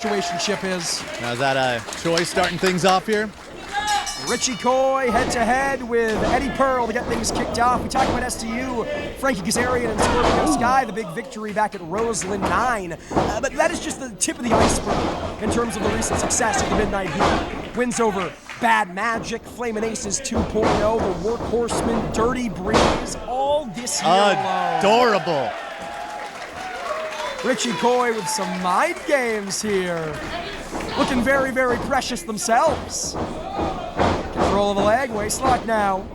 situationship is. Now is that a choice starting things off here? Richie Coy head-to-head with Eddie Pearl to get things kicked off. We talked about STU, Frankie Kazarian and Scorpio Sky, the big victory back at Roseland 9. But that is just the tip of the iceberg in terms of the recent success of the Midnight Heat. Wins over Bad Magic, Flamin' Aces 2.0, the Workhorsemen, Dirty Breeze, all this year alone. Adorable. Richie Coy with some mind games here. Looking very, very precious themselves. Control of the leg, waist lock now.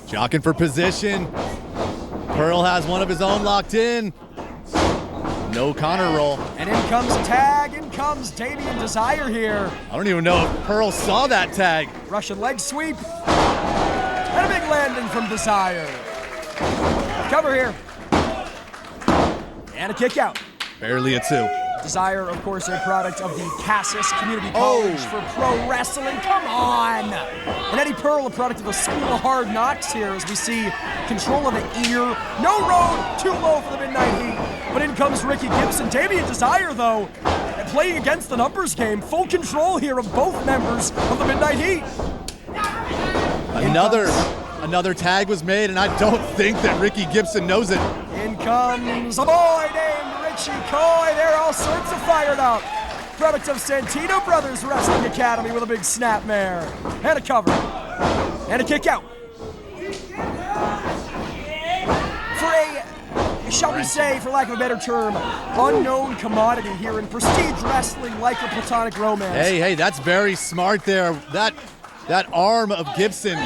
Jockeying for position. Pearl has one of his own locked in. No Connor roll. And in comes a tag, in comes Damien Desire here. I don't even know if Pearl saw that tag. Russian leg sweep. And a big landing from Desire. Cover here. And a kick out. Barely a 2. Desire, of course, a product of the Cassis Community College for Pro Wrestling. Come on! And Eddie Pearl, a product of the School of Hard Knocks here as we see control of the ear. No road, too low for the Midnight Heat. But in comes Ricky Gibson. Damien Desire, though, playing against the numbers game. Full control here of both members of the Midnight Heat. Another tag was made, and I don't think that Ricky Gibson knows it. In comes a boy named Richie Coy. They're all sorts of fired up. Product of Santino Brothers Wrestling Academy with a big snapmare. And a cover. And a kick out. For a, shall we say, for lack of a better term, unknown commodity here in prestige wrestling like a Platonic Romance. Hey, that's very smart there. That arm of Gibson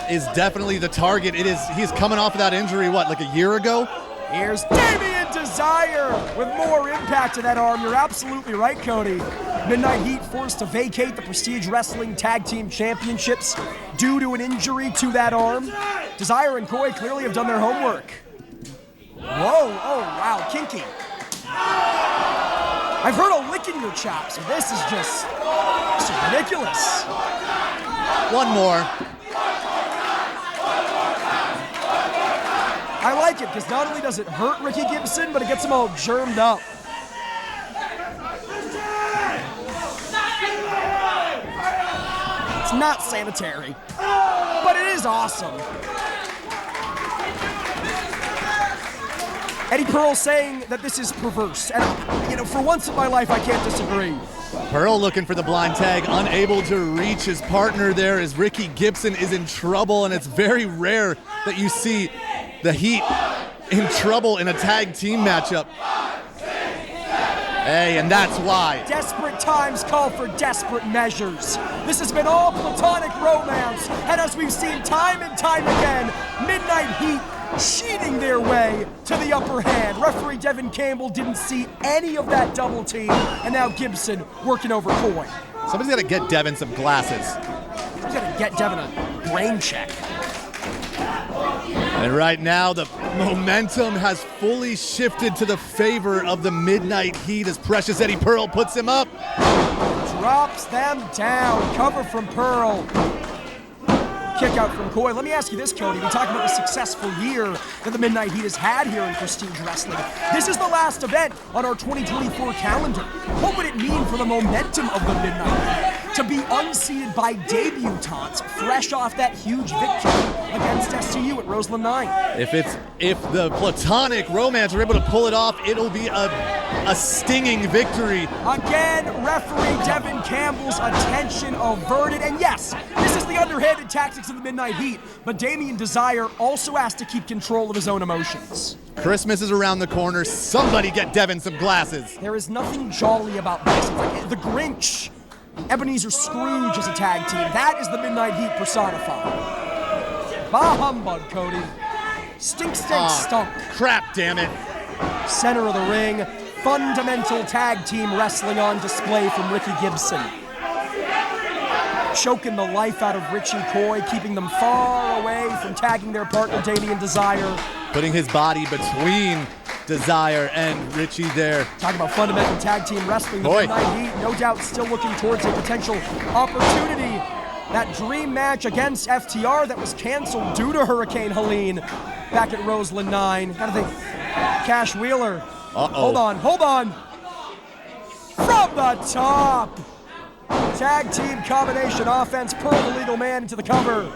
is definitely the target. He's coming off of that injury, like a year ago? Here's Damien Desire with more impact to that arm. You're absolutely right, Cody. Midnight Heat forced to vacate the Prestige Wrestling Tag Team Championships due to an injury to that arm. Desire and Coy clearly have done their homework. Whoa, oh wow, kinky. I've heard a lick in your chops, but this is just ridiculous. One more. I like it because not only does it hurt Ricky Gibson, but it gets him all germed up. It's not sanitary, but it is awesome. Eddie Pearl saying that this is perverse, and for once in my life I can't disagree. Pearl looking for the blind tag, unable to reach his partner there as Ricky Gibson is in trouble, and it's very rare that you see the Heat in trouble in a tag team matchup. Hey, and that's why. Desperate times call for desperate measures. This has been all Platonic Romance, and as we've seen time and time again, Midnight Heat cheating their way to the upper hand. Referee Devin Campbell didn't see any of that double team, and now Gibson working over Coy. Somebody's got to get Devin some glasses. Somebody's got to get Devin a brain check. And right now, the momentum has fully shifted to the favor of the Midnight Heat as Precious Eddie Pearl puts him up. Drops them down. Cover from Pearl. Kick out from Coy. Let me ask you this, Cody. We talked about the successful year that the Midnight Heat has had here in Prestige Wrestling. This is the last event on our 2024 calendar. What would it mean for the momentum of the Midnight Heat to be unseated by debutantes fresh off that huge victory against STU at Roseland 9? If the Platonic Romance are able to pull it off, it'll be a stinging victory. Again, referee Devin Campbell's attention averted. And yes, this is the underhanded tactics of the Midnight Heat, but Damien Desire also has to keep control of his own emotions. Christmas is around the corner. Somebody get Devin some glasses. There is nothing jolly about this. It's like the Grinch, Ebenezer Scrooge as a tag team. That is the Midnight Heat personified. Bah humbug, Cody. Stink, stunk. Crap, damn it. Center of the ring. Fundamental tag team wrestling on display from Ricky Gibson. Choking the life out of Richie Coy, keeping them far away from tagging their partner Damien Desire. Putting his body between Desire and Richie there. Talking about fundamental tag team wrestling, the Midnight Heat no doubt still looking towards a potential opportunity. That dream match against FTR that was canceled due to Hurricane Helene back at Roseland 9. Gotta think, Cash Wheeler. Uh-oh. Hold on. From the top. Tag team combination offense. Pearl the legal man into the cover.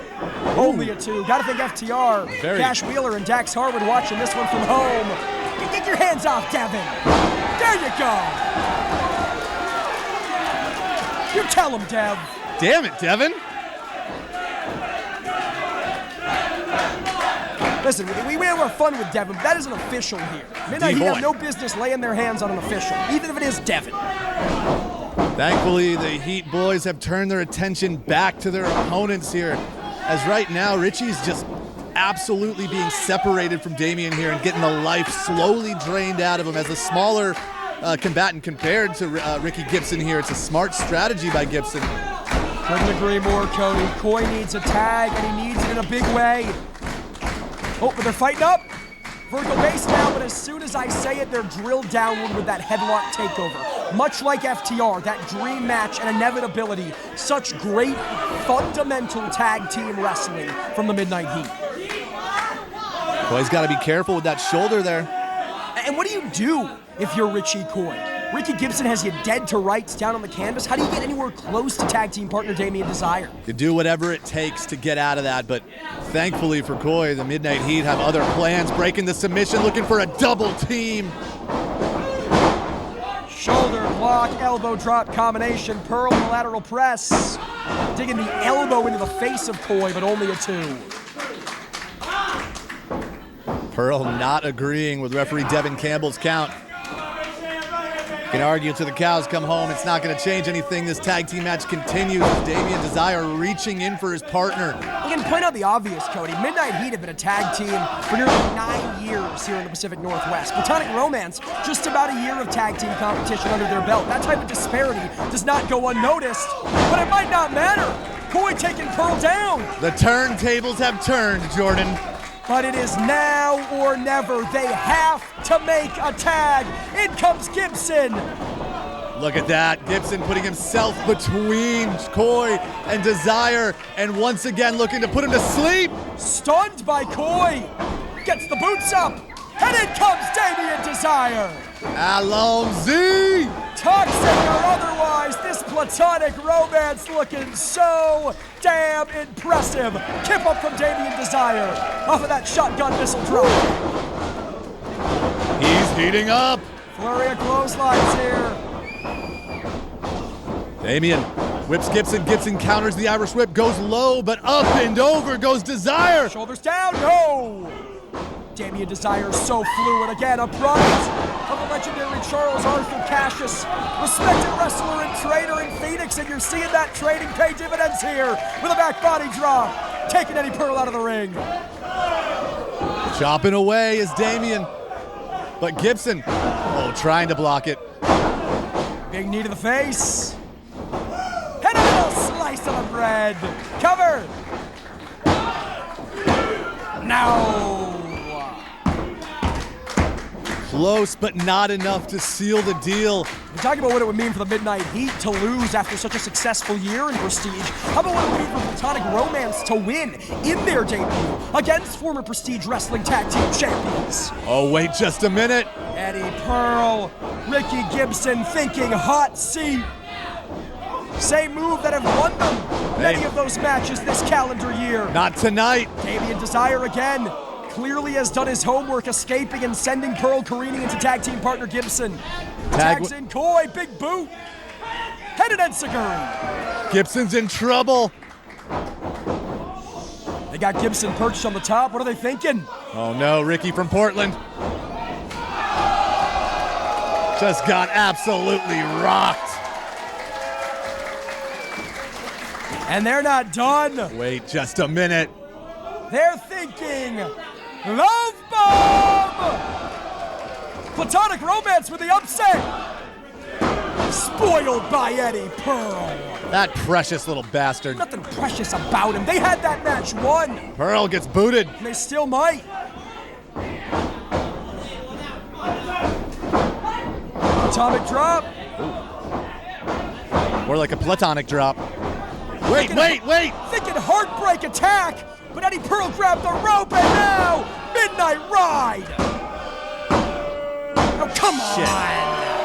Only a 2. Gotta think FTR. Cash Wheeler and Dax Harwood watching this one from home. Get your hands off, Devin. There you go. You tell him, Dev. Damn it, Devin. Listen, we have fun with Devin, but that isn't official here. Midnight Heat have no business laying their hands on an official, even if it is Devin. Thankfully, the Heat boys have turned their attention back to their opponents here, as right now, Richie's just absolutely being separated from Damian here and getting the life slowly drained out of him as a smaller combatant compared to Ricky Gibson here. It's a smart strategy by Gibson. Couldn't agree more, Cody. Coy needs a tag, and he needs it in a big way. Oh, but they're fighting up. Vertical base now, but as soon as I say it, they're drilled downward with that headlock takeover. Much like FTR, that dream match and inevitability. Such great, fundamental tag team wrestling from the Midnight Heat. Coy's got to be careful with that shoulder there. And what do you do if you're Richie Coy? Ricky Gibson has you dead to rights down on the canvas. How do you get anywhere close to tag team partner Damian Desire? You do whatever it takes to get out of that, but thankfully for Coy, the Midnight Heat have other plans, breaking the submission, looking for a double team. Shoulder block, elbow drop combination, Pearl in the lateral press. Digging the elbow into the face of Coy, but only a 2. Pearl not agreeing with referee Devin Campbell's count. Can argue till the cows come home. It's not going to change anything. This tag team match continues with Damian Desire reaching in for his partner. You can point out the obvious, Cody. Midnight Heat have been a tag team for nearly 9 years here in the Pacific Northwest. Platonic Romance, just about a year of tag team competition under their belt. That type of disparity does not go unnoticed, but it might not matter. Coy taking Pearl down. The turntables have turned, Jordan. But it is now or never. They have to make a tag. In comes Gibson. Look at that. Gibson putting himself between Coy and Desire, and once again looking to put him to sleep. Stunned by Coy. Gets the boots up. And in comes Damian Desire. Alonzi. Toxic or otherwise, this Platonic Romance looking so damn impressive. Kip up from Damian Desire off of that shotgun missile drop. He's heating up. Flurry of clotheslines here. Damian whips Gibson. Gibson counters the Irish whip, goes low, but up and over goes Desire. Shoulders down, no! Damian Desire so fluid again, a product of the legendary Charles Arthur Cassius, respected wrestler and trainer in Phoenix, and you're seeing that trading pay dividends here with a back body drop, taking Eddie Pearl out of the ring. Chopping away is Damian, but Gibson, trying to block it. Big knee to the face. And a little slice of the bread. Cover. No. Close, but not enough to seal the deal. We're talking about what it would mean for the Midnight Heat to lose after such a successful year in Prestige. How about what it would mean for Platonic Romance to win in their debut against former Prestige Wrestling Tag Team Champions? Oh, wait just a minute. Eddie Pearl, Ricky Gibson thinking hot seat. Same move that have won them many of those matches this calendar year. Not tonight. Damian Desire again. Clearly has done his homework, escaping and sending Pearl careening into tag team partner Gibson. Tags in Coy, big boot. Headed Enseguri. Gibson's in trouble. They got Gibson perched on the top. What are they thinking? Oh no, Ricky from Portland. Just got absolutely rocked. And they're not done. Wait just a minute. They're thinking Love Bomb! Platonic Romance with the upset. Spoiled by Eddie Pearl. That precious little bastard. Nothing precious about him. They had that match won. Pearl gets booted. And they still might. Atomic drop. More like a platonic drop. Wait. Thinking heartbreak attack. But Eddie Pearl grabbed the rope, and now Midnight Ride. Oh, come on.